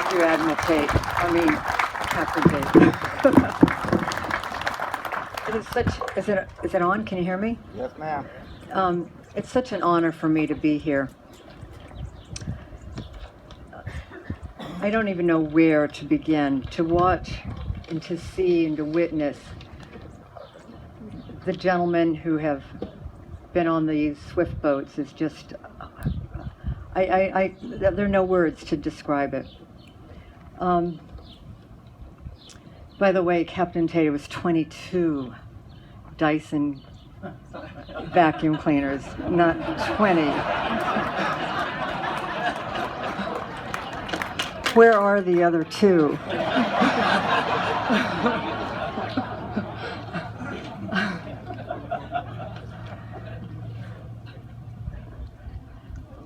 Thank you, Admiral Tate. Captain Tate. It is such, is it on? Can you hear me? Yes, ma'am. It's such an honor for me to be here. I don't even know where to begin. To watch and to see and to witness the gentlemen who have been on these swift boats is just, there are no words to describe it. By the way, Captain Tate was 22 Dyson vacuum cleaners, not 20. Where are the other two?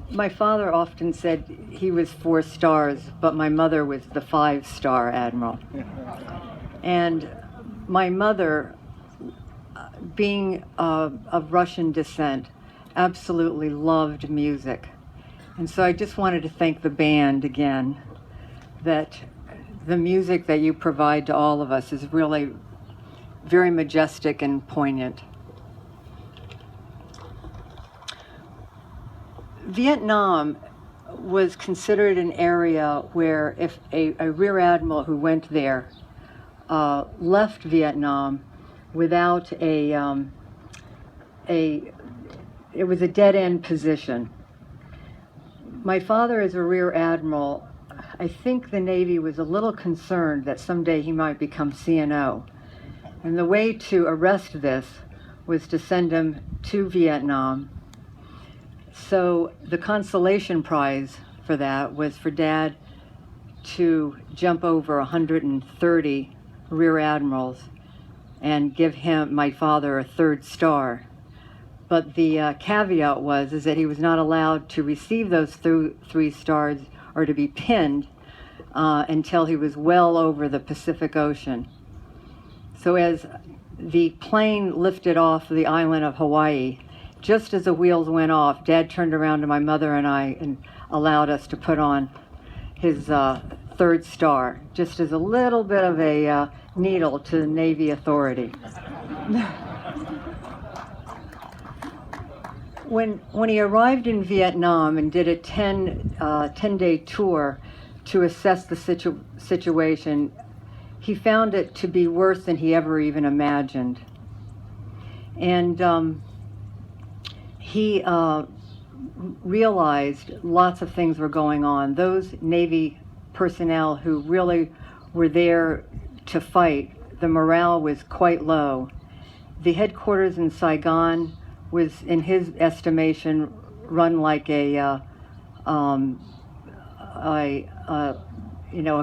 My father often said he was 4 stars, but my mother was the 5-star admiral. And my mother, being of Russian descent, absolutely loved music. And so I just wanted to thank the band again, that the music that you provide to all of us is really very majestic and poignant. Vietnam was considered an area where if a rear admiral who went there left Vietnam without it was a dead-end position. My father, as a rear admiral, I think the Navy was a little concerned that someday he might become CNO. And the way to arrest this was to send him to Vietnam. So the consolation prize for that was for Dad to jump over 130 rear admirals and give my father a 3rd star. But the caveat is that he was not allowed to receive those 3 stars or to be pinned until he was well over the Pacific Ocean. So as the plane lifted off the island of Hawaii, just as the wheels went off, Dad turned around to my mother and I and allowed us to put on his 3rd star, just as a little bit of a needle to the Navy authority. When he arrived in Vietnam and did a 10-day tour to assess the situation, he found it to be worse than he ever even imagined. And he realized lots of things were going on. Those Navy personnel who really were there to fight, the morale was quite low. The headquarters in Saigon was, in his estimation, run like a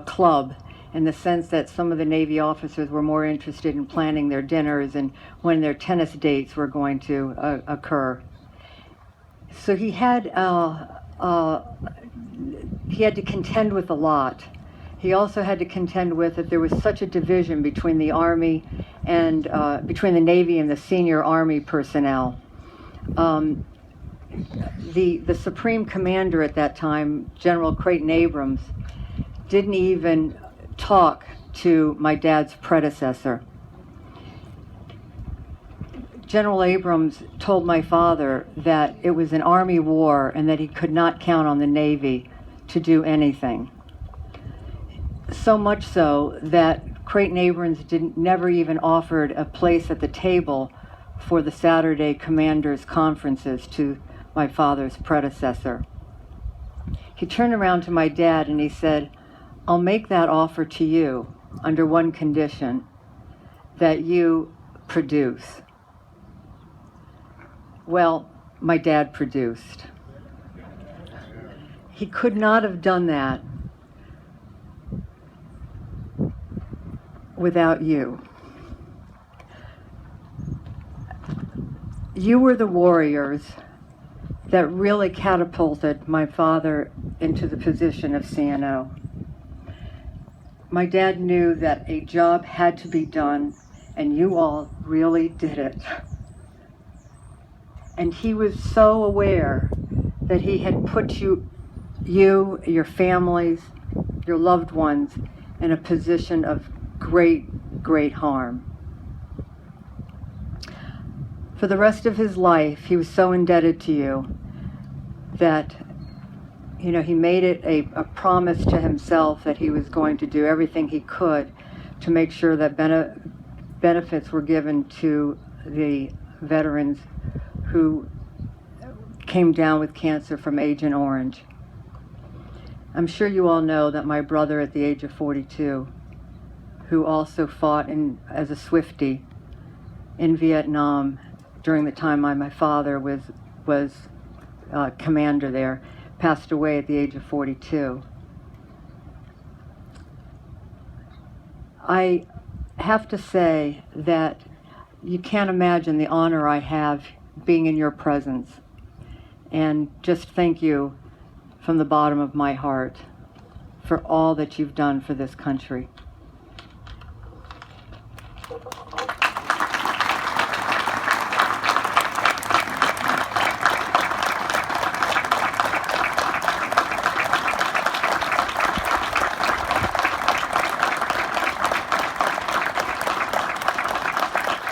club, in the sense that some of the Navy officers were more interested in planning their dinners and when their tennis dates were going to occur. So he had to contend with a lot. He also had to contend with that there was such a division between the Army and between the Navy and the senior Army personnel. The Supreme Commander at that time, General Creighton Abrams, didn't even talk to my dad's predecessor. General Abrams told my father that it was an Army war and that he could not count on the Navy to do anything. So much so that Creighton Abrams never even offered a place at the table for the Saturday commanders' conferences to my father's predecessor. He turned around to my dad and he said, "I'll make that offer to you under one condition, that you produce." Well, my dad produced. He could not have done that without you. You were the warriors that really catapulted my father into the position of CNO. My dad knew that a job had to be done, and you all really did it. And he was so aware that he had put you you, your families, your loved ones in a position of great, great harm. For the rest of his life, he was so indebted to you that, you know, he made it a promise to himself that he was going to do everything he could to make sure that benefits were given to the veterans who came down with cancer from Agent Orange. I'm sure you all know that my brother at the age of 42, who also fought as a Swiftie in Vietnam during the time my father was commander there, passed away at the age of 42. I have to say that you can't imagine the honor I have being in your presence, and just thank you from the bottom of my heart for all that you've done for this country.